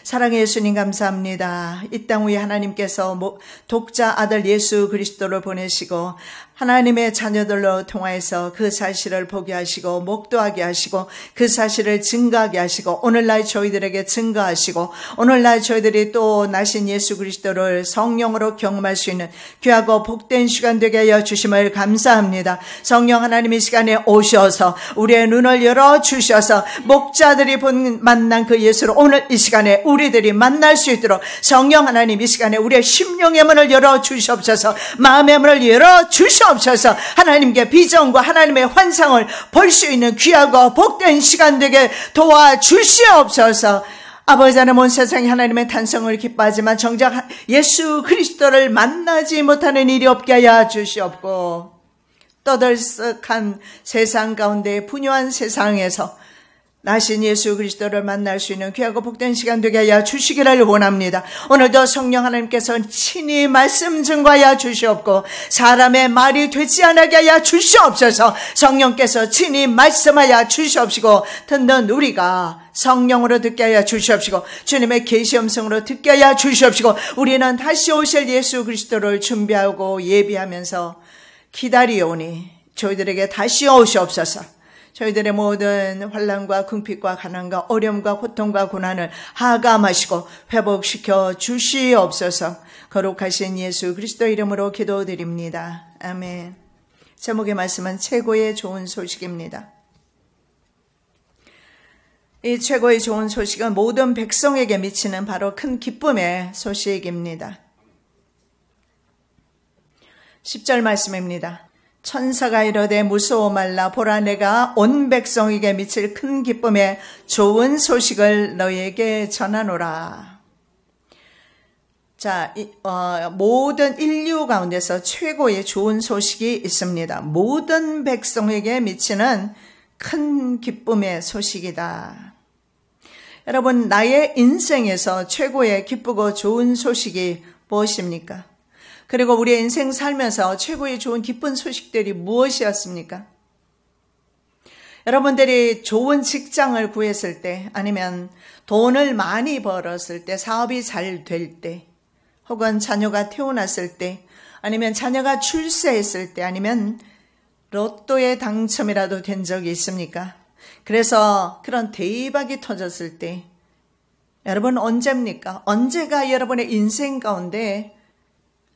사랑의 예수님 감사합니다. 이 땅 위에 하나님께서 독자 아들 예수 그리스도를 보내시고 하나님의 자녀들로 통하여서 그 사실을 보게 하시고 목도하게 하시고 그 사실을 증거하게 하시고 오늘날 저희들에게 증거하시고 오늘날 저희들이 또 나신 예수 그리스도를 성령으로 경험할 수 있는 귀하고 복된 시간 되게 하여 주심을 감사합니다. 성령 하나님 이 시간에 오셔서 우리의 눈을 열어주셔서 목자들이 만난 그 예수를 오늘 이 시간에 우리들이 만날 수 있도록 성령 하나님 이 시간에 우리의 심령의 문을 열어주시옵소서. 마음의 문을 열어주시옵소서. 하나님께 비전과 하나님의 환상을 볼 수 있는 귀하고 복된 시간 되게 도와주시옵소서. 아버지 하나님 온 세상에 하나님의 탄생을 기뻐하지만 정작 예수 그리스도를 만나지 못하는 일이 없게 하여 주시옵고 떠들썩한 세상 가운데 분요한 세상에서 나신 예수 그리스도를 만날 수 있는 귀하고 복된 시간 되게 하여 주시기를 원합니다. 오늘도 성령 하나님께서 친히 말씀 증거하여 주시옵고 사람의 말이 되지 않게 하여 주시옵소서. 성령께서 친히 말씀하여 주시옵시고 듣는 우리가 성령으로 듣게 하여 주시옵시고 주님의 계시 음성으로 듣게 하여 주시옵시고 우리는 다시 오실 예수 그리스도를 준비하고 예비하면서 기다리오니 저희들에게 다시 오시옵소서. 저희들의 모든 환난과 궁핍과 가난과 어려움과 고통과 고난을 하감하시고 회복시켜 주시옵소서. 거룩하신 예수 그리스도 이름으로 기도드립니다. 아멘. 제목의 말씀은 최고의 좋은 소식입니다. 이 최고의 좋은 소식은 모든 백성에게 미치는 바로 큰 기쁨의 소식입니다. 10절 말씀입니다. 천사가 이르되 무서워 말라. 보라 내가 온 백성에게 미칠 큰 기쁨의 좋은 소식을 너희에게 전하노라. 자, 모든 인류 가운데서 최고의 좋은 소식이 있습니다. 모든 백성에게 미치는 큰 기쁨의 소식이다. 여러분, 나의 인생에서 최고의 기쁘고 좋은 소식이 무엇입니까? 그리고 우리의 인생 살면서 최고의 좋은 기쁜 소식들이 무엇이었습니까? 여러분들이 좋은 직장을 구했을 때, 아니면 돈을 많이 벌었을 때, 사업이 잘 될 때, 혹은 자녀가 태어났을 때, 아니면 자녀가 출세했을 때, 아니면 로또에 당첨이라도 된 적이 있습니까? 그래서 그런 대박이 터졌을 때, 여러분 언제입니까? 언제가 여러분의 인생 가운데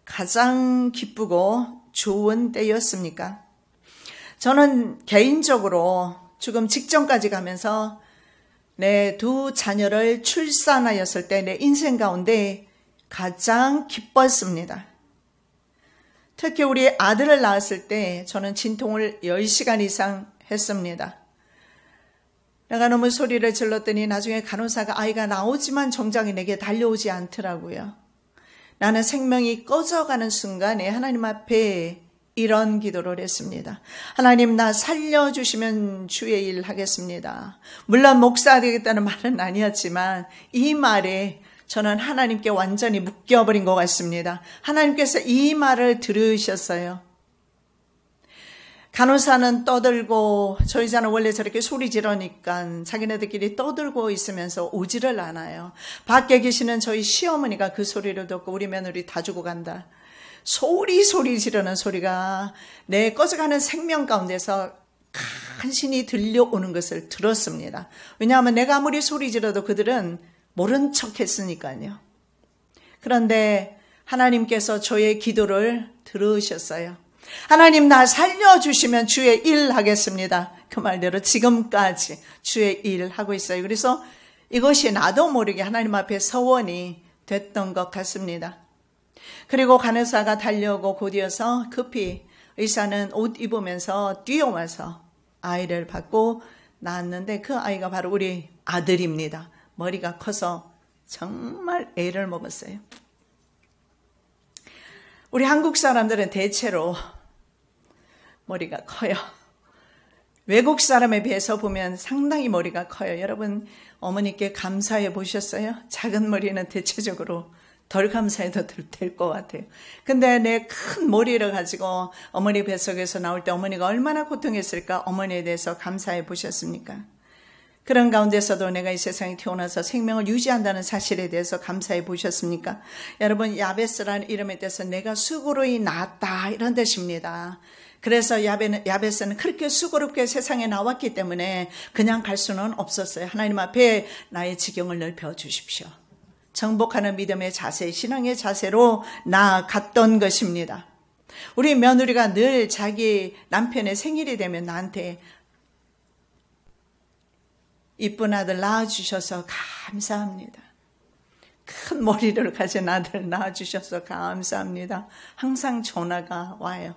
가장 기쁘고 좋은 때였습니까? 저는 개인적으로 지금 직전까지 가면서 내 두 자녀를 출산하였을 때 내 인생 가운데 가장 기뻤습니다. 특히 우리 아들을 낳았을 때 저는 진통을 10시간 이상 했습니다. 내가 너무 소리를 질렀더니 나중에 간호사가 아이가 나오지만 정작이 내게 달려오지 않더라고요. 나는 생명이 꺼져가는 순간에 하나님 앞에 이런 기도를 했습니다. 하나님, 나 살려주시면 주의 일 하겠습니다. 물론 목사 되겠다는 말은 아니었지만 이 말에 저는 하나님께 완전히 묶여버린 것 같습니다. 하나님께서 이 말을 들으셨어요. 간호사는 떠들고 저희 자는 원래 저렇게 소리 지르니까 자기네들끼리 떠들고 있으면서 오지를 않아요. 밖에 계시는 저희 시어머니가 그 소리를 듣고 우리 며느리 다 죽어간다. 소리 지르는 소리가 내 꺼져가는 생명 가운데서 간신히 들려오는 것을 들었습니다. 왜냐하면 내가 아무리 소리 지르도 그들은 모른 척 했으니까요. 그런데 하나님께서 저의 기도를 들으셨어요. 하나님, 나 살려주시면 주의 일 하겠습니다. 그 말대로 지금까지 주의 일 하고 있어요. 그래서 이것이 나도 모르게 하나님 앞에 서원이 됐던 것 같습니다. 그리고 간호사가 달려오고 곧이어서 급히 의사는 옷 입으면서 뛰어와서 아이를 받고 낳았는데 그 아이가 바로 우리 아들입니다. 머리가 커서 정말 애를 먹었어요. 우리 한국 사람들은 대체로 머리가 커요. 외국 사람에 비해서 보면 상당히 머리가 커요. 여러분 어머니께 감사해 보셨어요? 작은 머리는 대체적으로 덜 감사해도 될 것 같아요. 근데 내 큰 머리를 가지고 어머니 뱃속에서 나올 때 어머니가 얼마나 고통했을까? 어머니에 대해서 감사해 보셨습니까? 그런 가운데서도 내가 이 세상에 태어나서 생명을 유지한다는 사실에 대해서 감사해 보셨습니까? 여러분, 야베스라는 이름에 대해서 내가 수고로이 낳았다, 이런 뜻입니다. 그래서 야베스는 그렇게 수고롭게 세상에 나왔기 때문에 그냥 갈 수는 없었어요. 하나님 앞에 나의 지경을 넓혀 주십시오. 정복하는 믿음의 자세, 신앙의 자세로 나아갔던 것입니다. 우리 며느리가 늘 자기 남편의 생일이 되면 나한테 이쁜 아들 낳아주셔서 감사합니다. 큰 머리를 가진 아들 낳아주셔서 감사합니다. 항상 전화가 와요.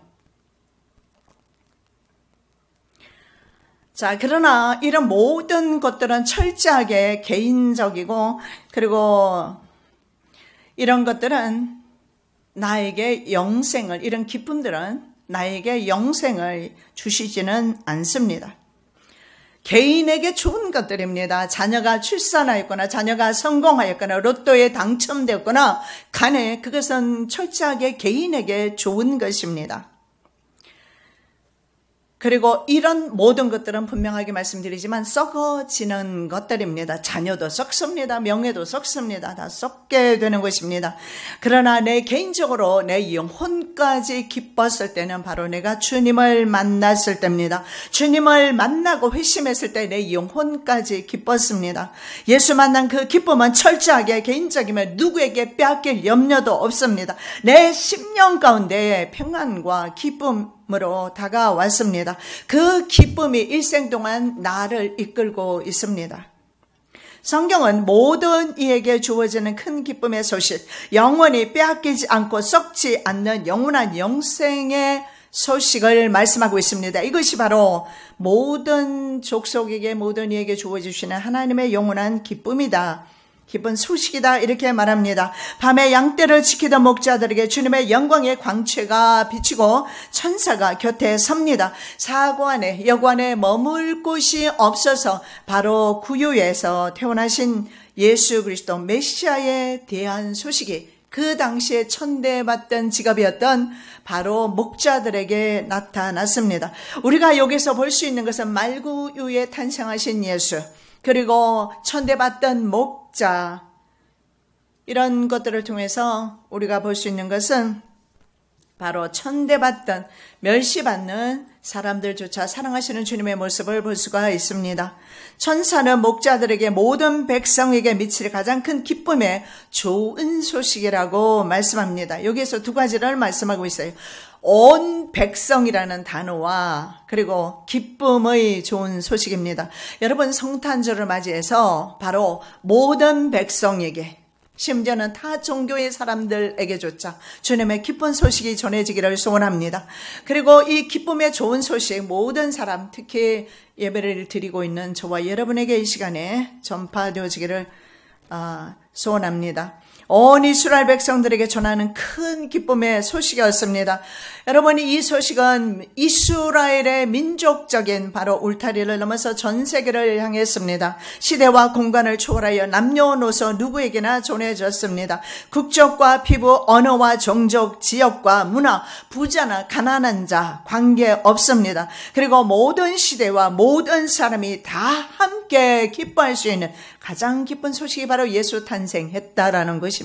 자, 그러나 이런 모든 것들은 철저하게 개인적이고, 그리고 이런 것들은 나에게 영생을, 이런 기쁨들은 나에게 영생을 주시지는 않습니다. 개인에게 좋은 것들입니다. 자녀가 출산하였거나 자녀가 성공하였거나 로또에 당첨되었거나 간에 그것은 철저하게 개인에게 좋은 것입니다. 그리고 이런 모든 것들은 분명하게 말씀드리지만 썩어지는 것들입니다. 자녀도 썩습니다. 명예도 썩습니다. 다 썩게 되는 것입니다. 그러나 내 개인적으로 내 영혼까지 기뻤을 때는 바로 내가 주님을 만났을 때입니다. 주님을 만나고 회심했을 때 내 영혼까지 기뻤습니다. 예수 만난 그 기쁨은 철저하게 개인적이며 누구에게 빼앗길 염려도 없습니다. 내 심령 가운데 평안과 기쁨으로 다가왔습니다. 그 기쁨이 일생 동안 나를 이끌고 있습니다. 성경은 모든 이에게 주어지는 큰 기쁨의 소식, 영원히 빼앗기지 않고 썩지 않는 영원한 영생의 소식을 말씀하고 있습니다. 이것이 바로 모든 족속에게 모든 이에게 주어주시는 하나님의 영원한 기쁨이다. 기쁜 소식이다, 이렇게 말합니다. 밤에 양떼를 지키던 목자들에게 주님의 영광의 광채가 비치고 천사가 곁에 섭니다. 사관에 여관에 머물 곳이 없어서 바로 구유에서 태어나신 예수 그리스도 메시아에 대한 소식이 그 당시에 천대받던 직업이었던 바로 목자들에게 나타났습니다. 우리가 여기서 볼 수 있는 것은 말구유에 탄생하신 예수, 그리고 천대받던 목자, 이런 것들을 통해서 우리가 볼 수 있는 것은 바로 천대받던, 멸시받는 사람들조차 사랑하시는 주님의 모습을 볼 수가 있습니다. 천사는 목자들에게 모든 백성에게 미칠 가장 큰 기쁨의 좋은 소식이라고 말씀합니다. 여기에서 두 가지를 말씀하고 있어요. 온 백성이라는 단어와 그리고 기쁨의 좋은 소식입니다. 여러분, 성탄절을 맞이해서 바로 모든 백성에게, 심지어는 타 종교의 사람들에게조차 주님의 기쁜 소식이 전해지기를 소원합니다. 그리고 이 기쁨의 좋은 소식 모든 사람, 특히 예배를 드리고 있는 저와 여러분에게 이 시간에 전파되어지기를 소원합니다. 온 이스라엘 백성들에게 전하는 큰 기쁨의 소식이었습니다. 여러분이 이 소식은 이스라엘의 민족적인 바로 울타리를 넘어서 전 세계를 향했습니다. 시대와 공간을 초월하여 남녀노소 누구에게나 전해졌습니다. 국적과 피부, 언어와 종족, 지역과 문화, 부자나 가난한 자 관계없습니다. 그리고 모든 시대와 모든 사람이 다 함께 기뻐할 수 있는 가장 기쁜 소식이 바로 예수 탄생했다라는 것입니다.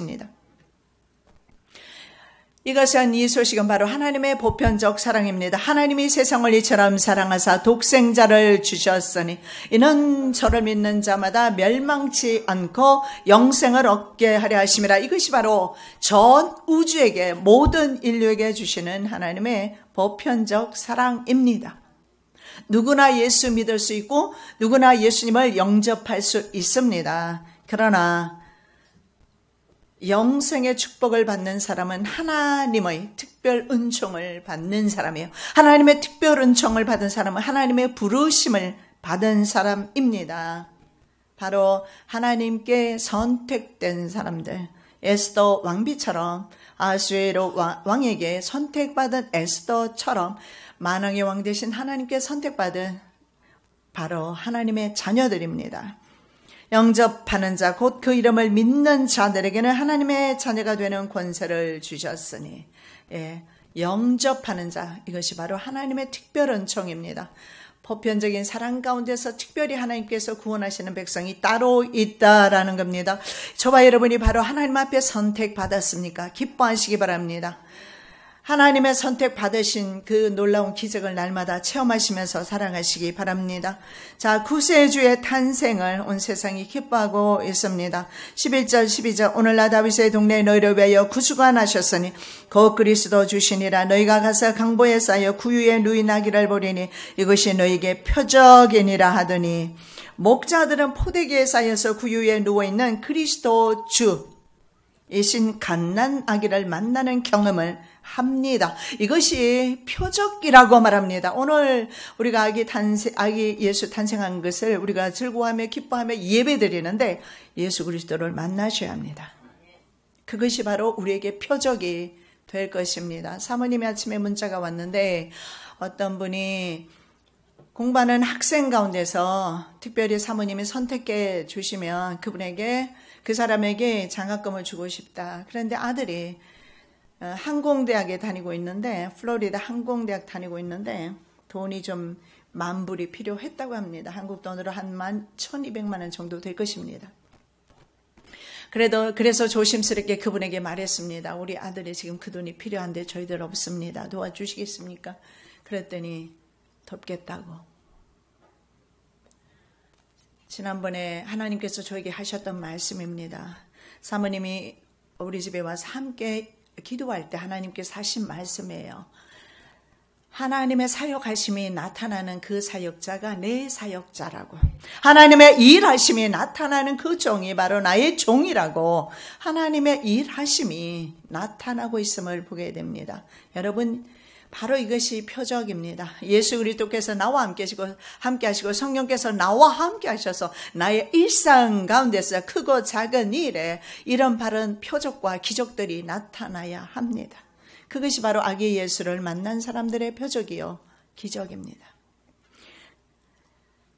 이것은, 이 소식은 바로 하나님의 보편적 사랑입니다. 하나님이 세상을 이처럼 사랑하사 독생자를 주셨으니 이는 저를 믿는 자마다 멸망치 않고 영생을 얻게 하려 하심이라. 이것이 바로 전 우주에게, 모든 인류에게 주시는 하나님의 보편적 사랑입니다. 누구나 예수 믿을 수 있고 누구나 예수님을 영접할 수 있습니다. 그러나 영생의 축복을 받는 사람은 하나님의 특별 은총을 받는 사람이에요. 하나님의 특별 은총을 받은 사람은 하나님의 부르심을 받은 사람입니다. 바로 하나님께 선택된 사람들, 에스더 왕비처럼, 아수에로 왕에게 선택받은 에스더처럼 만왕의 왕 대신 하나님께 선택받은 바로 하나님의 자녀들입니다. 영접하는 자, 곧 그 이름을 믿는 자들에게는 하나님의 자녀가 되는 권세를 주셨으니, 영접하는 자, 이것이 바로 하나님의 특별 은총입니다. 보편적인 사랑 가운데서 특별히 하나님께서 구원하시는 백성이 따로 있다라는 겁니다. 저와 여러분이 바로 하나님 앞에 선택받았습니까? 기뻐하시기 바랍니다. 하나님의 선택받으신 그 놀라운 기적을 날마다 체험하시면서 살아가시기 바랍니다. 자, 구세주의 탄생을 온 세상이 기뻐하고 있습니다. 11절 12절 오늘날 다윗의 동네에 너희를 위하여 구주가 나셨으니 곧 그리스도 주시니라. 너희가 가서 강보에 쌓여 구유에 누이나기를 보리니 이것이 너희에게 표적이니라 하더니 목자들은 포대기에 쌓여서 구유에 누워있는 그리스도 주이신 갓난 아기를 만나는 경험을 합니다. 이것이 표적이라고 말합니다. 오늘 우리가 아기 예수 탄생한 것을 우리가 즐거워하며 기뻐하며 예배드리는데 예수 그리스도를 만나셔야 합니다. 그것이 바로 우리에게 표적이 될 것입니다. 사모님이 아침에 문자가 왔는데 어떤 분이 공부하는 학생 가운데서 특별히 사모님이 선택해 주시면 그 사람에게 장학금을 주고 싶다. 그런데 아들이 항공대학에 다니고 있는데 플로리다 항공대학 다니고 있는데 돈이 좀 10,000불이 필요했다고 합니다. 한국 돈으로 한 1,200만 원 정도 될 것입니다. 그래서 조심스럽게 그분에게 말했습니다. 우리 아들이 지금 그 돈이 필요한데 저희들 없습니다. 도와주시겠습니까? 그랬더니 덮겠다고. 지난번에 하나님께서 저에게 하셨던 말씀입니다. 사모님이 우리 집에 와서 함께 기도할 때 하나님께서 하신 말씀이에요. 하나님의 사역하심이 나타나는 그 사역자가 내 사역자라고. 하나님의 일하심이 나타나는 그 종이 바로 나의 종이라고. 하나님의 일하심이 나타나고 있음을 보게 됩니다. 여러분, 바로 이것이 표적입니다. 예수 그리스도께서 나와 함께 하시고 성령께서 나와 함께 하셔서 나의 일상 가운데서 크고 작은 일에 이런 바른 표적과 기적들이 나타나야 합니다. 그것이 바로 아기 예수를 만난 사람들의 표적이요 기적입니다.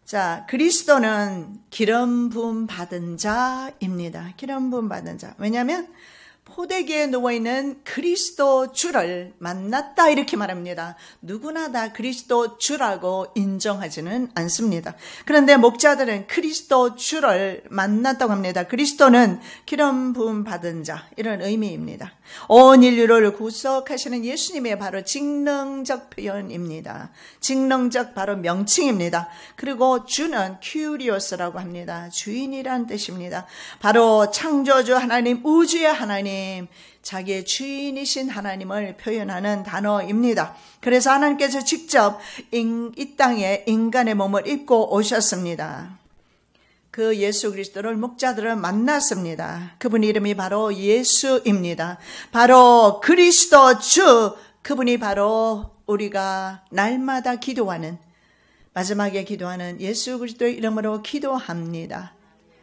자, 그리스도는 기름 부음 받은 자입니다. 기름 부음 받은 자. 왜냐하면 포대기에 누워있는 그리스도 주를 만났다 이렇게 말합니다. 누구나 다 그리스도 주라고 인정하지는 않습니다. 그런데 목자들은 그리스도 주를 만났다고 합니다. 그리스도는 기름 부음 받은 자 이런 의미입니다. 온 인류를 구속하시는 예수님의 바로 직능적 표현입니다. 직능적 바로 명칭입니다. 그리고 주는 큐리오스라고 합니다. 주인이란 뜻입니다. 바로 창조주 하나님, 우주의 하나님, 자기의 주인이신 하나님을 표현하는 단어입니다. 그래서 하나님께서 직접 이 땅에 인간의 몸을 입고 오셨습니다. 그 예수 그리스도를 목자들을 만났습니다. 그분 이름이 바로 예수입니다. 바로 그리스도 주, 그분이 바로 우리가 날마다 기도하는, 마지막에 기도하는 예수 그리스도의 이름으로 기도합니다.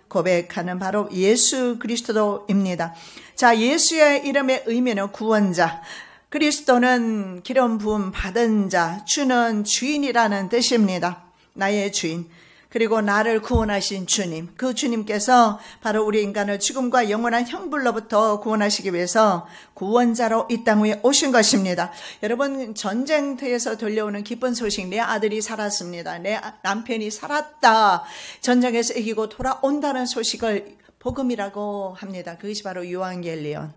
고백하는 바로 예수 그리스도입니다. 자, 예수의 이름의 의미는 구원자, 그리스도는 기름 부음 받은 자, 주는 주인이라는 뜻입니다. 나의 주인. 그리고 나를 구원하신 주님, 그 주님께서 바로 우리 인간을 죽음과 영원한 형벌로부터 구원하시기 위해서 구원자로 이 땅 위에 오신 것입니다. 여러분, 전쟁터에서 들려오는 기쁜 소식, 내 아들이 살았습니다. 내 남편이 살았다. 전쟁에서 이기고 돌아온다는 소식을 복음이라고 합니다. 그것이 바로 요한계리온.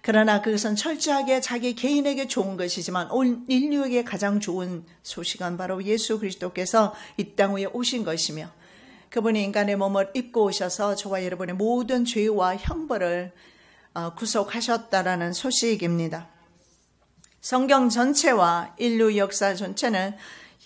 그러나 그것은 철저하게 자기 개인에게 좋은 것이지만 온 인류에게 가장 좋은 소식은 바로 예수 그리스도께서 이 땅 위에 오신 것이며 그분이 인간의 몸을 입고 오셔서 저와 여러분의 모든 죄와 형벌을 구속하셨다라는 소식입니다. 성경 전체와 인류 역사 전체는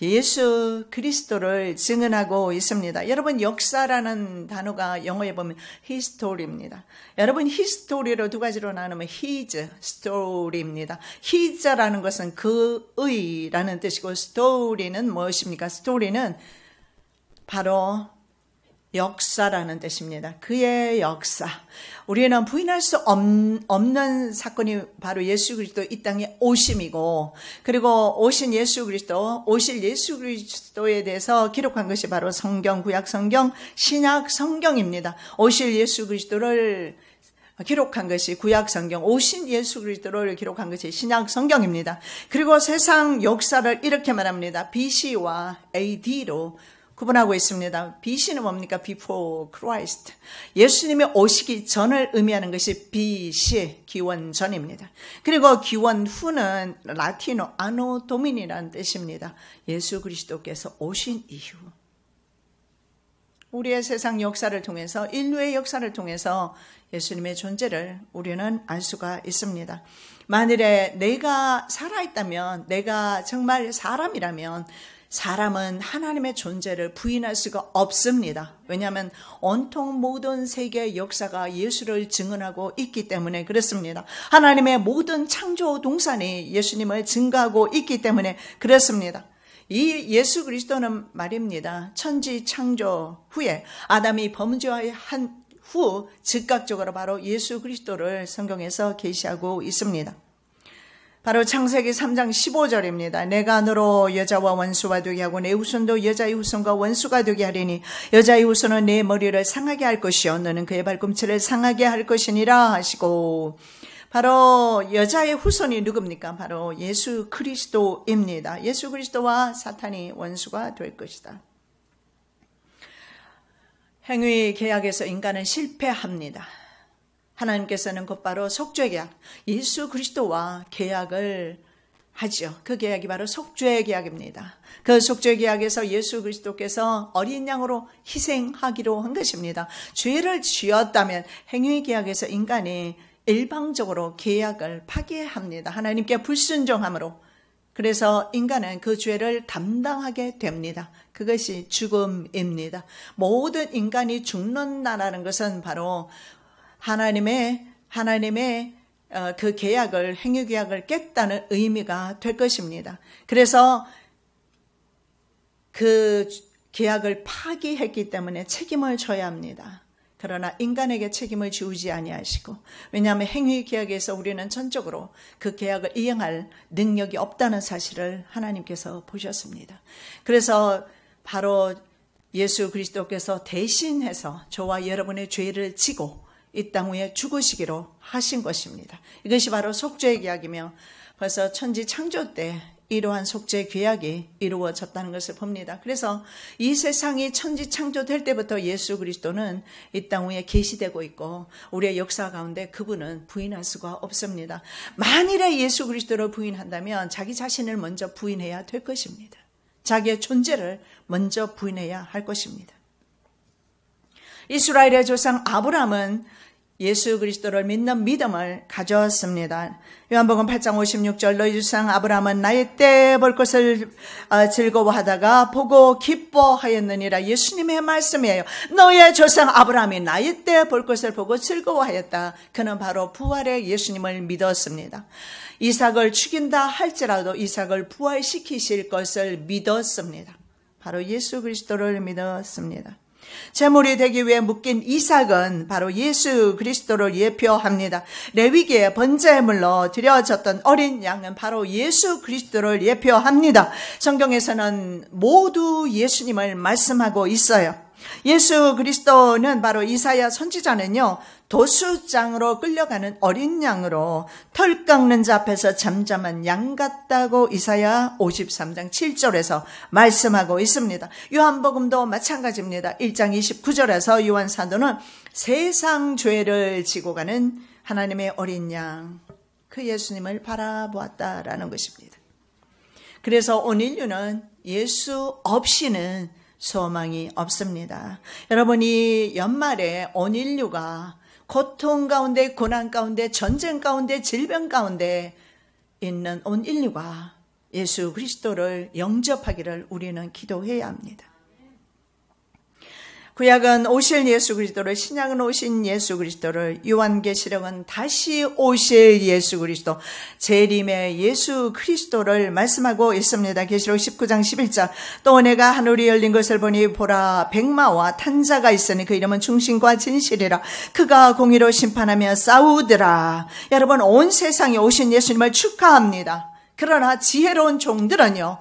예수 그리스도를 증언하고 있습니다. 여러분, 역사라는 단어가 영어에 보면 history입니다. 여러분, history로 두 가지로 나누면 his story입니다. his라는 것은 그의라는 뜻이고 story는 무엇입니까? story는 바로 역사라는 뜻입니다. 그의 역사. 우리는 부인할 수 없는 사건이 바로 예수 그리스도 이 땅에 오심이고, 그리고 오신 예수 그리스도, 오실 예수 그리스도에 대해서 기록한 것이 바로 성경, 구약 성경, 신약 성경입니다. 오실 예수 그리스도를 기록한 것이 구약 성경, 오신 예수 그리스도를 기록한 것이 신약 성경입니다. 그리고 세상 역사를 이렇게 말합니다. BC와 AD로 구분하고 있습니다. BC는 뭡니까? Before Christ. 예수님이 오시기 전을 의미하는 것이 BC, 기원 전입니다. 그리고 기원 후는 라틴어 아노 도미니라는 뜻입니다. 예수 그리스도께서 오신 이후. 우리의 세상 역사를 통해서, 인류의 역사를 통해서 예수님의 존재를 우리는 알 수가 있습니다. 만일에 내가 살아있다면, 내가 정말 사람이라면 사람은 하나님의 존재를 부인할 수가 없습니다. 왜냐하면 온통 모든 세계의 역사가 예수를 증언하고 있기 때문에 그렇습니다. 하나님의 모든 창조 동산이 예수님을 증거하고 있기 때문에 그렇습니다. 이 예수 그리스도는 말입니다. 천지 창조 후에 아담이 범죄한 후 즉각적으로 바로 예수 그리스도를 성경에서 계시하고 있습니다. 바로 창세기 3장 15절입니다. 내가 너로 여자와 원수가 되게 하고 내 후손도 여자의 후손과 원수가 되게 하리니 여자의 후손은 내 머리를 상하게 할 것이요 너는 그의 발꿈치를 상하게 할 것이니라 하시고, 바로 여자의 후손이 누굽니까? 바로 예수 그리스도입니다. 예수 그리스도와 사탄이 원수가 될 것이다. 행위 계약에서 인간은 실패합니다. 하나님께서는 곧바로 속죄 계약, 예수 그리스도와 계약을 하죠. 그 계약이 바로 속죄 계약입니다. 그 속죄 계약에서 예수 그리스도께서 어린 양으로 희생하기로 한 것입니다. 죄를 지었다면 행위 계약에서 인간이 일방적으로 계약을 파기합니다. 하나님께 불순종함으로. 그래서 인간은 그 죄를 담당하게 됩니다. 그것이 죽음입니다. 모든 인간이 죽는다라는 것은 바로 하나님의 그 계약을, 행위 계약을 깼다는 의미가 될 것입니다. 그래서 그 계약을 파기했기 때문에 책임을 져야 합니다. 그러나 인간에게 책임을 지우지 아니하시고, 왜냐하면 행위 계약에서 우리는 전적으로 그 계약을 이행할 능력이 없다는 사실을 하나님께서 보셨습니다. 그래서 바로 예수 그리스도께서 대신해서 저와 여러분의 죄를 지고 이 땅 위에 죽으시기로 하신 것입니다. 이것이 바로 속죄의 계약이며 벌써 천지 창조 때 이러한 속죄의 계약이 이루어졌다는 것을 봅니다. 그래서 이 세상이 천지 창조될 때부터 예수 그리스도는 이 땅 위에 계시되고 있고 우리의 역사 가운데 그분은 부인할 수가 없습니다. 만일에 예수 그리스도를 부인한다면 자기 자신을 먼저 부인해야 될 것입니다. 자기의 존재를 먼저 부인해야 할 것입니다. 이스라엘의 조상 아브라함은 예수 그리스도를 믿는 믿음을 가졌습니다. 요한복음 8장 56절 너희 조상 아브라함은 나의 때 볼 것을 즐거워하다가 보고 기뻐하였느니라. 예수님의 말씀이에요. 너의 조상 아브라함이 나의 때 볼 것을 보고 즐거워하였다. 그는 바로 부활의 예수님을 믿었습니다. 이삭을 죽인다 할지라도 이삭을 부활시키실 것을 믿었습니다. 바로 예수 그리스도를 믿었습니다. 제물이 되기 위해 묶인 이삭은 바로 예수 그리스도를 예표합니다. 레위기의 번제물로 드려졌던 어린 양은 바로 예수 그리스도를 예표합니다. 성경에서는 모두 예수님을 말씀하고 있어요. 예수 그리스도는 바로 이사야 선지자는요, 도수장으로 끌려가는 어린 양으로 털 깎는 자 앞에서 잠잠한 양 같다고 이사야 53장 7절에서 말씀하고 있습니다. 요한복음도 마찬가지입니다. 1장 29절에서 요한 사도는 세상 죄를 지고 가는 하나님의 어린 양, 그 예수님을 바라보았다라는 것입니다. 그래서 온 인류는 예수 없이는 소망이 없습니다. 여러분이 연말에 온 인류가 고통 가운데, 고난 가운데, 전쟁 가운데, 질병 가운데 있는 온 인류가 예수 그리스도를 영접하기를 우리는 기도해야 합니다. 구약은 오실 예수 그리스도를, 신약은 오신 예수 그리스도를, 요한계시록은 다시 오실 예수 그리스도, 재림의 예수 그리스도를 말씀하고 있습니다. 계시록 19장 11절 또 내가 하늘이 열린 것을 보니 보라 백마와 탄 자가 있으니 그 이름은 충신과 진실이라. 그가 공의로 심판하며 싸우더라. 여러분, 온 세상에 오신 예수님을 축하합니다. 그러나 지혜로운 종들은요,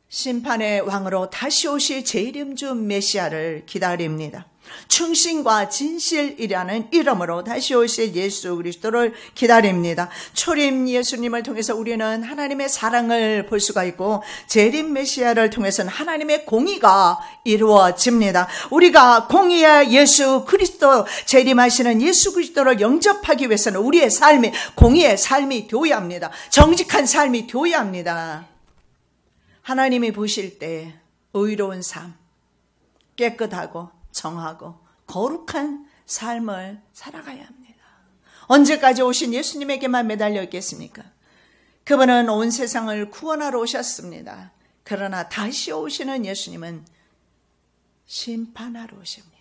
심판의 왕으로 다시 오실 재림주 메시아를 기다립니다. 충신과 진실이라는 이름으로 다시 오실 예수 그리스도를 기다립니다. 초림 예수님을 통해서 우리는 하나님의 사랑을 볼 수가 있고, 재림 메시아를 통해서는 하나님의 공의가 이루어집니다. 우리가 공의의 예수 그리스도, 재림하시는 예수 그리스도를 영접하기 위해서는 우리의 삶이 공의의 삶이 되어야 합니다. 정직한 삶이 되어야 합니다. 하나님이 보실 때 의로운 삶, 깨끗하고 정하고 거룩한 삶을 살아가야 합니다. 언제까지 오신 예수님에게만 매달려 있겠습니까? 그분은 온 세상을 구원하러 오셨습니다. 그러나 다시 오시는 예수님은 심판하러 오십니다.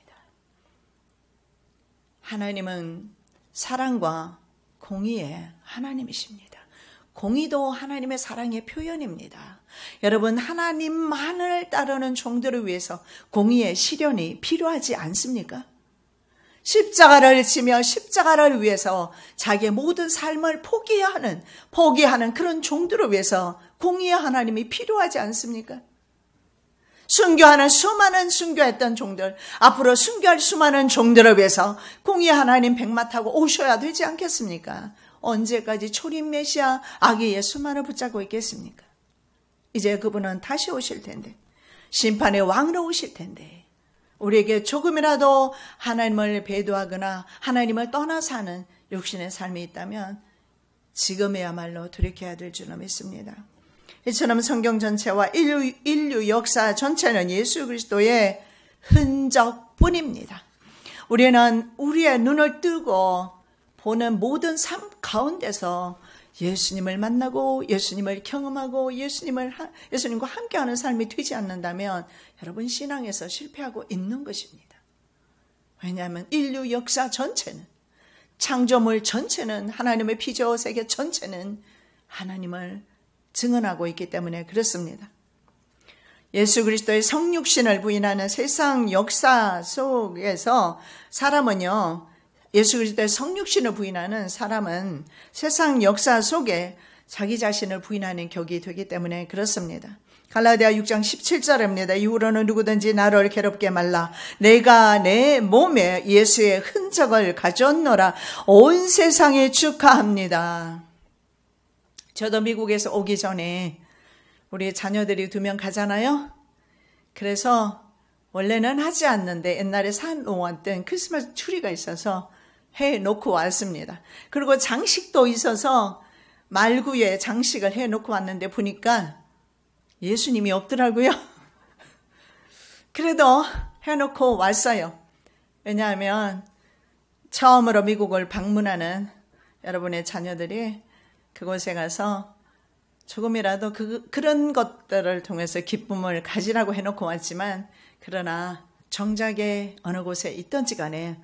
하나님은 사랑과 공의의 하나님이십니다. 공의도 하나님의 사랑의 표현입니다. 여러분, 하나님만을 따르는 종들을 위해서 공의의 시련이 필요하지 않습니까? 십자가를 지며 십자가를 위해서 자기의 모든 삶을 포기하는 그런 종들을 위해서 공의의 하나님이 필요하지 않습니까? 수많은 순교했던 종들, 앞으로 순교할 수많은 종들을 위해서 공의의 하나님 백마 타고 오셔야 되지 않겠습니까? 언제까지 초림 메시아 아기 예수만을 붙잡고 있겠습니까? 이제 그분은 다시 오실 텐데, 심판의 왕으로 오실 텐데, 우리에게 조금이라도 하나님을 배도하거나 하나님을 떠나 사는 육신의 삶이 있다면 지금이야말로 돌이켜야 될 줄로 믿습니다. 이처럼 성경 전체와 인류 역사 전체는 예수 그리스도의 흔적뿐입니다. 우리는 우리의 눈을 뜨고 보는 모든 삶 가운데서 예수님을 만나고 예수님을 경험하고 예수님과 함께하는 삶이 되지 않는다면 여러분, 신앙에서 실패하고 있는 것입니다. 왜냐하면 인류 역사 전체는, 창조물 전체는, 하나님의 피조 세계 전체는 하나님을 증언하고 있기 때문에 그렇습니다. 예수 그리스도의 성육신을 부인하는 세상 역사 속에서 사람은요, 예수 그리스도의 성육신을 부인하는 사람은 세상 역사 속에 자기 자신을 부인하는 격이 되기 때문에 그렇습니다. 갈라디아 6장 17절입니다. 이후로는 누구든지 나를 괴롭게 말라. 내가 내 몸에 예수의 흔적을 가졌노라. 온 세상에 축하합니다. 저도 미국에서 오기 전에 우리 자녀들이 2명 가잖아요. 그래서 원래는 하지 않는데 옛날에 사놓았던 크리스마스 트리가 있어서 해놓고 왔습니다. 그리고 장식도 있어서 말구에 장식을 해놓고 왔는데 보니까 예수님이 없더라고요. 그래도 해놓고 왔어요. 왜냐하면 처음으로 미국을 방문하는 여러분의 자녀들이 그곳에 가서 조금이라도 그런 것들을 통해서 기쁨을 가지라고 해놓고 왔지만, 그러나 정작에 어느 곳에 있든지 간에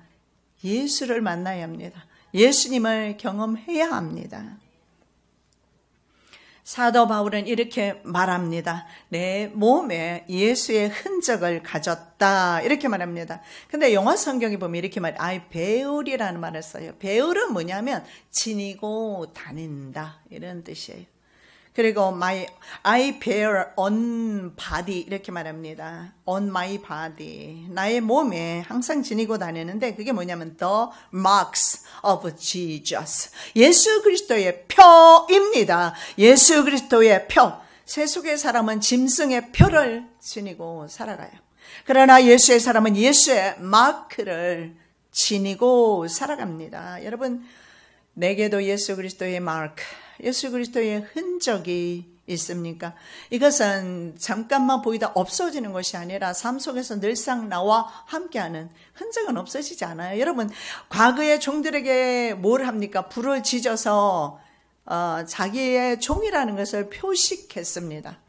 예수를 만나야 합니다. 예수님을 경험해야 합니다. 사도 바울은 이렇게 말합니다. 내 몸에 예수의 흔적을 가졌다, 이렇게 말합니다. 근데 영어 성경에 보면 이렇게 I bear이라는 말을 써요. bear은 뭐냐면 지니고 다닌다, 이런 뜻이에요. 그리고 I bear on body, 이렇게 말합니다. on my body, 나의 몸에 항상 지니고 다니는데 그게 뭐냐면 the marks of Jesus, 예수 그리스도의 표입니다. 예수 그리스도의 표. 세속의 사람은 짐승의 표를 지니고 살아가요. 그러나 예수의 사람은 예수의 마크를 지니고 살아갑니다. 여러분, 내게도 예수 그리스도의 마크, 예수 그리스도의 흔적이 있습니까? 이것은 잠깐만 보이다 없어지는 것이 아니라 삶 속에서 늘상 나와 함께하는 흔적은 없어지지 않아요. 여러분, 과거의 종들에게 뭘 합니까? 불을 지져서 자기의 종이라는 것을 표식했습니다.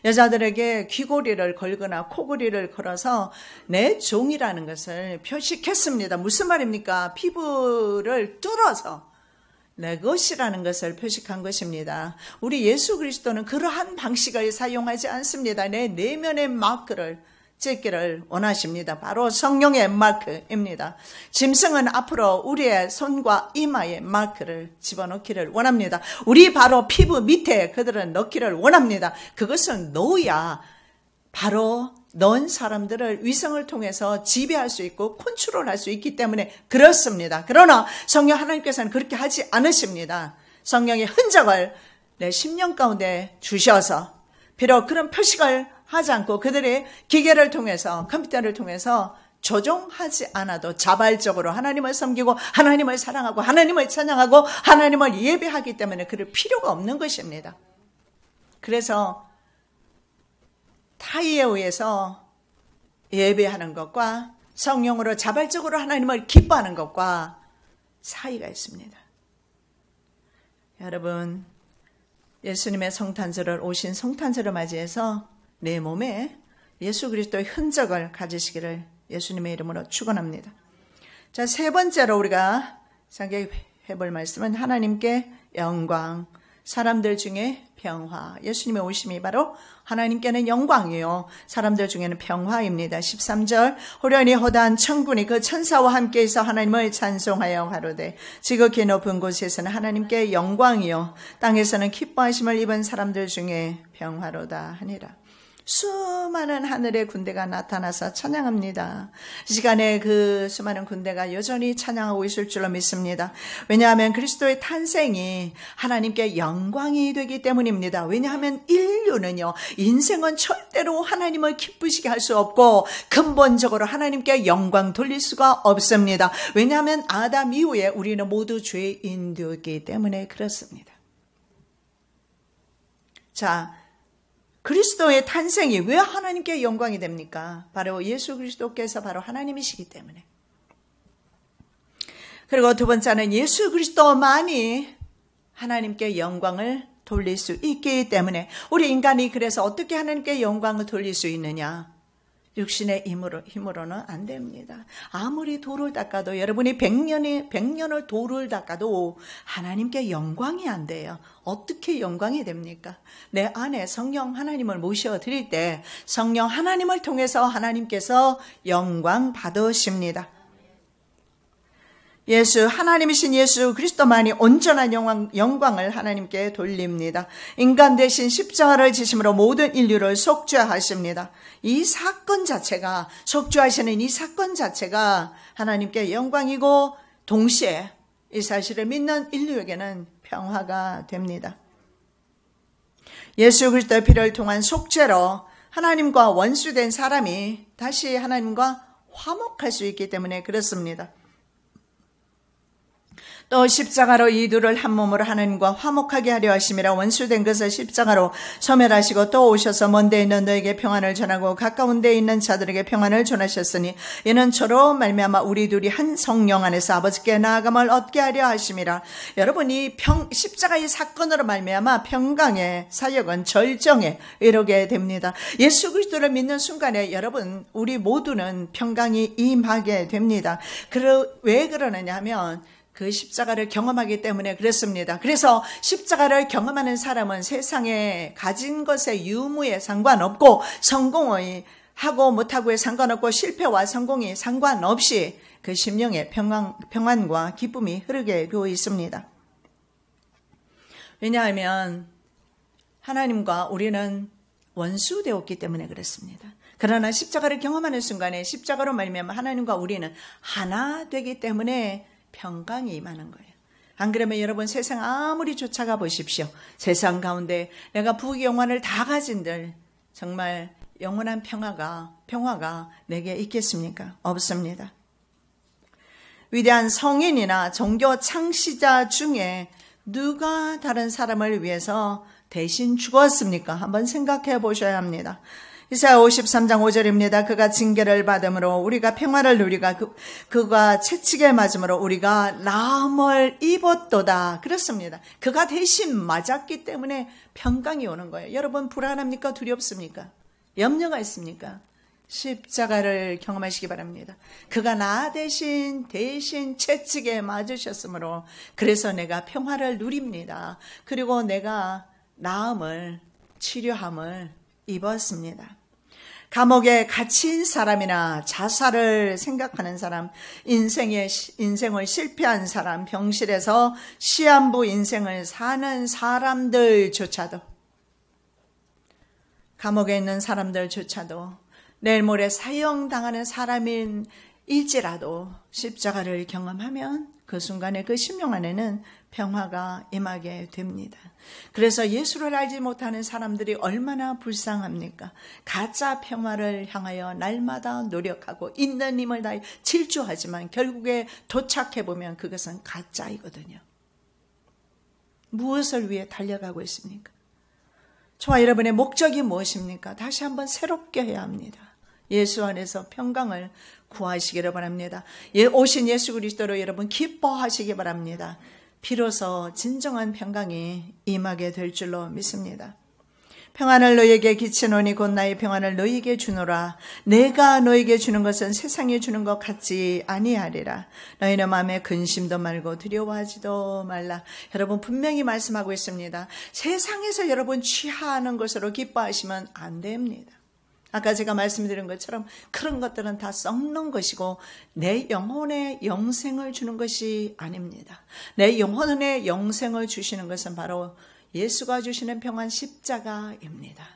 여자들에게 귀고리를 걸거나 코고리를 걸어서 내 종이라는 것을 표식했습니다. 무슨 말입니까? 피부를 뚫어서 내 것이라는 것을 표식한 것입니다. 우리 예수 그리스도는 그러한 방식을 사용하지 않습니다. 내 내면의 마크를 찍기를 원하십니다. 바로 성령의 마크입니다. 짐승은 앞으로 우리의 손과 이마에 마크를 집어넣기를 원합니다. 우리 바로 피부 밑에 그들은 넣기를 원합니다. 그것을 넣어야 바로 넣은 사람들을 위성을 통해서 지배할 수 있고 컨트롤할 수 있기 때문에 그렇습니다. 그러나 성령 하나님께서는 그렇게 하지 않으십니다. 성령의 흔적을 내 심령 가운데 주셔서 비록 그런 표식을 하지 않고 그들의 기계를 통해서 컴퓨터를 통해서 조종하지 않아도 자발적으로 하나님을 섬기고 하나님을 사랑하고 하나님을 찬양하고 하나님을 예배하기 때문에 그럴 필요가 없는 것입니다. 그래서 타의에 의해서 예배하는 것과 성령으로 자발적으로 하나님을 기뻐하는 것과 차이가 있습니다. 여러분, 예수님의 성탄절을 오신 성탄절을 맞이해서 내 몸에 예수 그리스도의 흔적을 가지시기를 예수님의 이름으로 축원합니다. 자, 세 번째로 우리가 생각해 볼 말씀은 하나님께 영광, 사람들 중에 평화. 예수님의 오심이 바로 하나님께는 영광이요 사람들 중에는 평화입니다. 13절 호련히 허다한 천군이 그 천사와 함께해서 하나님을 찬송하여 가로되 지극히 높은 곳에서는 하나님께 영광이요 땅에서는 기뻐하심을 입은 사람들 중에 평화로다 하니라. 수많은 하늘의 군대가 나타나서 찬양합니다. 이 시간에 그 수많은 군대가 여전히 찬양하고 있을 줄로 믿습니다. 왜냐하면 그리스도의 탄생이 하나님께 영광이 되기 때문입니다. 왜냐하면 인류는요, 인생은 절대로 하나님을 기쁘시게 할 수 없고 근본적으로 하나님께 영광 돌릴 수가 없습니다. 왜냐하면 아담 이후에 우리는 모두 죄인 되었기 때문에 그렇습니다. 자, 그리스도의 탄생이 왜 하나님께 영광이 됩니까? 바로 예수 그리스도께서 바로 하나님이시기 때문에. 그리고 두 번째는 예수 그리스도만이 하나님께 영광을 돌릴 수 있기 때문에. 우리 인간이 그래서 어떻게 하나님께 영광을 돌릴 수 있느냐? 육신의 힘으로는 안 됩니다. 아무리 돌을 닦아도 여러분이 100년을 돌을 닦아도 하나님께 영광이 안 돼요. 어떻게 영광이 됩니까? 내 안에 성령 하나님을 모셔드릴 때 성령 하나님을 통해서 하나님께서 영광 받으십니다. 하나님이신 예수 그리스도만이 온전한 영광을 하나님께 돌립니다. 인간 대신 십자가를 지심으로 모든 인류를 속죄하십니다. 이 사건 자체가, 속죄하시는 이 사건 자체가 하나님께 영광이고 동시에 이 사실을 믿는 인류에게는 평화가 됩니다. 예수 그리스도의 피를 통한 속죄로 하나님과 원수된 사람이 다시 하나님과 화목할 수 있기 때문에 그렇습니다. 또 십자가로 이 둘을 한 몸으로 하나님과 화목하게 하려 하심이라. 원수된 것을 십자가로 소멸하시고 또 오셔서 먼 데 있는 너에게 평안을 전하고 가까운 데 있는 자들에게 평안을 전하셨으니 이는 저로 말미암아 우리 둘이 한 성령 안에서 아버지께 나아감을 얻게 하려 하심이라. 여러분이 십자가의 사건으로 말미암아 평강의 사역은 절정에 이르게 됩니다. 예수 그리스도를 믿는 순간에 여러분, 우리 모두는 평강이 임하게 됩니다. 왜 그러느냐 하면 그 십자가를 경험하기 때문에 그렇습니다. 그래서 십자가를 경험하는 사람은 세상에 가진 것의 유무에 상관없고 성공의 하고 못하고에 상관없고 실패와 성공이 상관없이 그 심령에 평안과 기쁨이 흐르게 되어 있습니다. 왜냐하면 하나님과 우리는 원수되었기 때문에 그렇습니다. 그러나 십자가를 경험하는 순간에 십자가로 말미암아 하나님과 우리는 하나 되기 때문에 평강이 임하는 거예요. 안 그러면 여러분 세상 아무리 쫓아가 보십시오. 세상 가운데 내가 부귀영화를 다 가진들 정말 영원한 평화가 내게 있겠습니까? 없습니다. 위대한 성인이나 종교 창시자 중에 누가 다른 사람을 위해서 대신 죽었습니까? 한번 생각해 보셔야 합니다. 이사야 53장 5절입니다. 그가 징계를 받음으로 우리가 평화를 누리가 그가 채찍에 맞음으로 우리가 나음을 입었도다. 그렇습니다. 그가 대신 맞았기 때문에 평강이 오는 거예요. 여러분 불안합니까? 두렵습니까? 염려가 있습니까? 십자가를 경험하시기 바랍니다. 그가 나 대신 채찍에 맞으셨으므로 그래서 내가 평화를 누립니다. 그리고 내가 나음을 치료함을 입었습니다. 감옥에 갇힌 사람이나 자살을 생각하는 사람, 인생을 실패한 사람, 병실에서 시한부 인생을 사는 사람들조차도, 감옥에 있는 사람들조차도 내일 모레 사형당하는 사람일지라도 십자가를 경험하면 그 순간에 그 심령 안에는 평화가 임하게 됩니다. 그래서 예수를 알지 못하는 사람들이 얼마나 불쌍합니까? 가짜 평화를 향하여 날마다 노력하고 있는 힘을 다해 질주하지만 결국에 도착해보면 그것은 가짜이거든요. 무엇을 위해 달려가고 있습니까? 저와 여러분의 목적이 무엇입니까? 다시 한번 새롭게 해야 합니다. 예수 안에서 평강을 구하시기를 바랍니다. 오신 예수 그리스도로 여러분 기뻐하시기 바랍니다. 비로소 진정한 평강이 임하게 될 줄로 믿습니다. 평안을 너희에게 끼치노니 곧 나의 평안을 너희에게 주노라. 내가 너희에게 주는 것은 세상에 주는 것 같지 아니하리라. 너희는 마음에 근심도 말고 두려워하지도 말라. 여러분 분명히 말씀하고 있습니다. 세상에서 여러분 취하는 것으로 기뻐하시면 안 됩니다. 아까 제가 말씀드린 것처럼 그런 것들은 다 썩는 것이고 내 영혼에 영생을 주는 것이 아닙니다. 내 영혼에 영생을 주시는 것은 바로 예수가 주시는 평안 십자가입니다.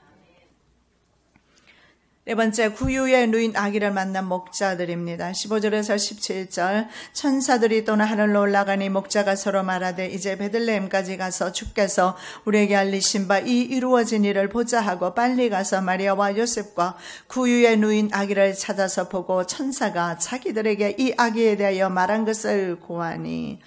네 번째, 구유의 누인 아기를 만난 목자들입니다. 15절에서 17절, 천사들이 또는 하늘로 올라가니 목자가 서로 말하되 이제 베들레헴까지 가서 주께서 우리에게 알리신 바 이 이루어진 일을 보자 하고 빨리 가서 마리아와 요셉과 구유의 누인 아기를 찾아서 보고 천사가 자기들에게 이 아기에 대하여 말한 것을 고하니,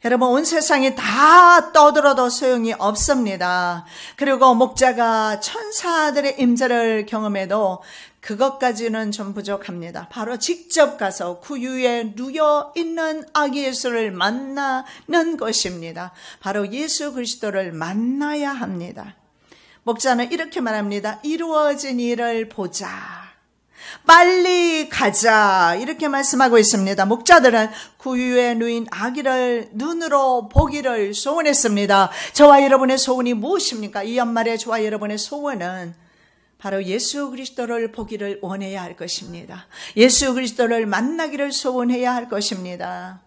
여러분 온 세상이 다 떠들어도 소용이 없습니다. 그리고 목자가 천사들의 임재를 경험해도 그것까지는 좀 부족합니다. 바로 직접 가서 구유에 누워 있는 아기 예수를 만나는 것입니다. 바로 예수 그리스도를 만나야 합니다. 목자는 이렇게 말합니다. 이루어진 일을 보자. 빨리 가자, 이렇게 말씀하고 있습니다. 목자들은 구유에 누인 아기를 눈으로 보기를 소원했습니다. 저와 여러분의 소원이 무엇입니까? 이 연말에 저와 여러분의 소원은 바로 예수 그리스도를 보기를 원해야 할 것입니다. 예수 그리스도를 만나기를 소원해야 할 것입니다.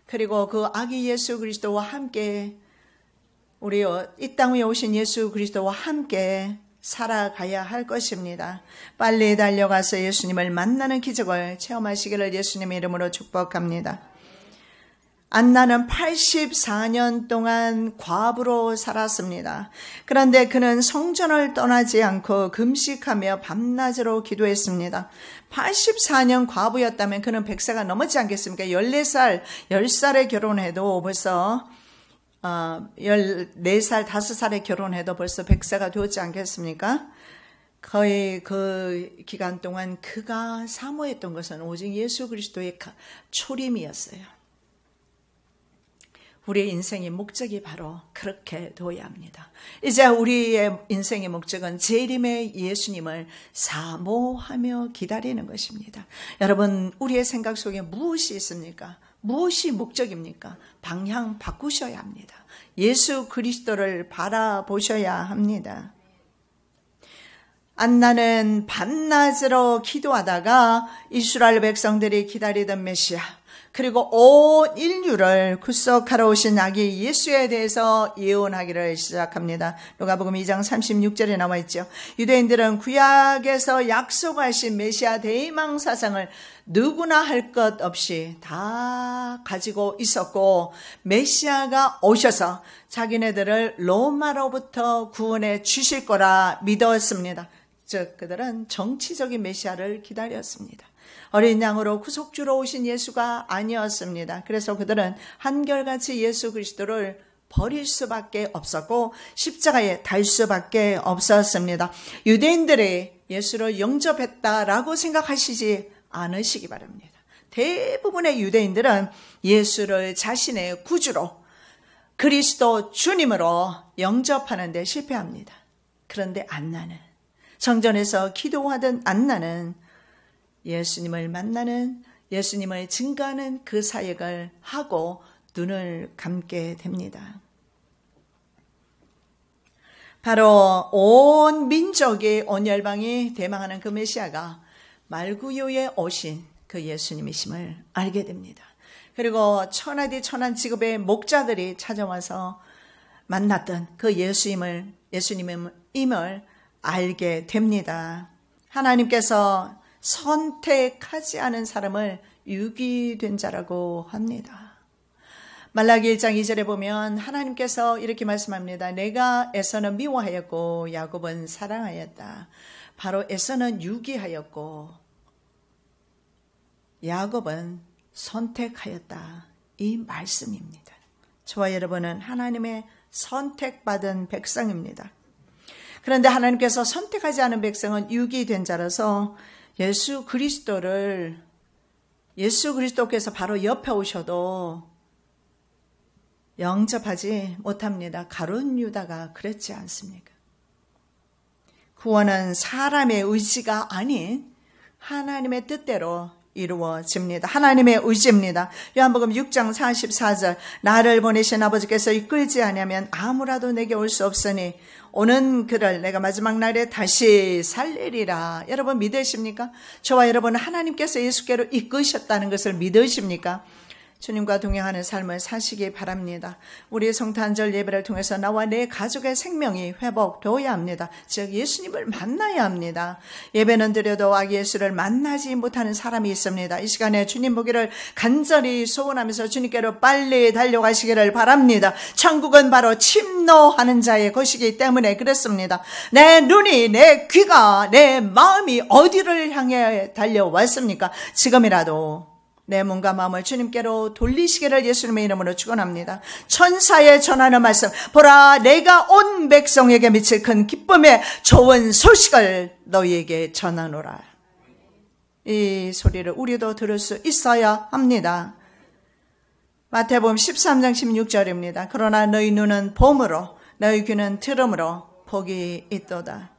그리고 그 아기 예수 그리스도와 함께 우리 이 땅 위에 오신 예수 그리스도와 함께 살아가야 할 것입니다. 빨리 달려가서 예수님을 만나는 기적을 체험하시기를 예수님의 이름으로 축복합니다. 안나는 84년 동안 과부로 살았습니다. 그런데 그는 성전을 떠나지 않고 금식하며 밤낮으로 기도했습니다. 84년 과부였다면 그는 100세가 넘었지 않겠습니까? 14살, 10살에 결혼해도 벌써 14살, 5살에 결혼해도 벌써 100세가 되었지 않겠습니까? 거의 그 기간 동안 그가 사모했던 것은 오직 예수 그리스도의 초림이었어요. 우리의 인생의 목적이 바로 그렇게 되어야 합니다. 이제 우리의 인생의 목적은 재림의 예수님을 사모하며 기다리는 것입니다. 여러분, 우리의 생각 속에 무엇이 있습니까? 무엇이 목적입니까? 방향 바꾸셔야 합니다. 예수 그리스도를 바라보셔야 합니다. 안나는 밤낮으로 기도하다가 이스라엘 백성들이 기다리던 메시아, 그리고 온 인류를 구속하러 오신 아기 예수에 대해서 예언하기를 시작합니다. 누가복음 2장 36절에 나와 있죠. 유대인들은 구약에서 약속하신 메시아 대망 사상을 누구나 할 것 없이 다 가지고 있었고, 메시아가 오셔서 자기네들을 로마로부터 구원해 주실 거라 믿었습니다. 즉 그들은 정치적인 메시아를 기다렸습니다. 어린 양으로 구속주로 오신 예수가 아니었습니다. 그래서 그들은 한결같이 예수 그리스도를 버릴 수밖에 없었고 십자가에 달 수밖에 없었습니다. 유대인들이 예수를 영접했다라고 생각하시지 않으시기 바랍니다. 대부분의 유대인들은 예수를 자신의 구주로 그리스도 주님으로 영접하는 데 실패합니다. 그런데 안나는, 성전에서 기도하던 안나는 예수님을 만나는, 예수님을 증거하는 그 사역을 하고 눈을 감게 됩니다. 바로 온 민족이, 온 열방이 대망하는 그 메시아가 말구유에 오신 그 예수님이심을 알게 됩니다. 그리고 천하디 천한 직업의 목자들이 찾아와서 만났던 그 예수님을 알게 됩니다. 하나님께서 선택하지 않은 사람을 유기된 자라고 합니다. 말라기 1장 2절에 보면 하나님께서 이렇게 말씀합니다. 내가 에서는 미워하였고 야곱은 사랑하였다. 바로 에서는 유기하였고 야곱은 선택하였다. 이 말씀입니다. 저와 여러분은 하나님의 선택받은 백성입니다. 그런데 하나님께서 선택하지 않은 백성은 유기된 자라서 예수 그리스도께서 바로 옆에 오셔도 영접하지 못합니다. 가룟 유다가 그랬지 않습니까? 구원은 사람의 의지가 아닌 하나님의 뜻대로 이루어집니다. 하나님의 의지입니다. 요한복음 6장 44절 나를 보내신 아버지께서 이끌지 아니하면 아무라도 내게 올 수 없으니 오는 그를 내가 마지막 날에 다시 살리리라. 여러분 믿으십니까? 저와 여러분은 하나님께서 예수께로 이끄셨다는 것을 믿으십니까? 주님과 동행하는 삶을 사시기 바랍니다. 우리의 성탄절 예배를 통해서 나와 내 가족의 생명이 회복되어야 합니다. 즉 예수님을 만나야 합니다. 예배는 드려도 아기 예수를 만나지 못하는 사람이 있습니다. 이 시간에 주님 보기를 간절히 소원하면서 주님께로 빨리 달려가시기를 바랍니다. 천국은 바로 침노하는 자의 것이기 때문에 그렇습니다. 내 눈이, 내 귀가, 내 마음이 어디를 향해 달려왔습니까? 지금이라도 내 몸과 마음을 주님께로 돌리시기를 예수님의 이름으로 축원합니다. 천사의 전하는 말씀, 보라 내가 온 백성에게 미칠 큰 기쁨의 좋은 소식을 너희에게 전하노라. 이 소리를 우리도 들을 수 있어야 합니다. 마태복음 13장 16절입니다. 그러나 너희 눈은 봄으로 너희 귀는 들음으로 복이 있도다.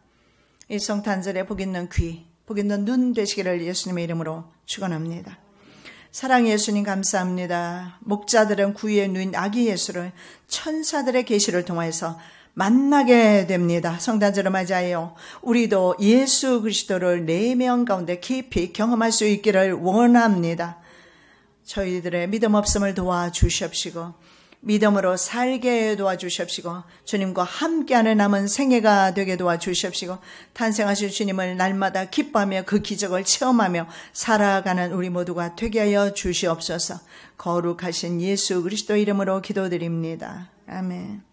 이 성탄절에 복 있는 귀, 복 있는 눈 되시기를 예수님의 이름으로 축원합니다. 사랑의 예수님 감사합니다. 목자들은 구유에 누인 아기 예수를 천사들의 계시를 통해서 만나게 됩니다. 성탄절을 맞이하여 우리도 예수 그리스도를 내면 가운데 깊이 경험할 수 있기를 원합니다. 저희들의 믿음 없음을 도와주시옵시고 믿음으로 살게 도와주시옵시고 주님과 함께하는 남은 생애가 되게 도와주시옵시고 탄생하신 주님을 날마다 기뻐하며 그 기적을 체험하며 살아가는 우리 모두가 되게 하여 주시옵소서. 거룩하신 예수 그리스도 이름으로 기도드립니다. 아멘.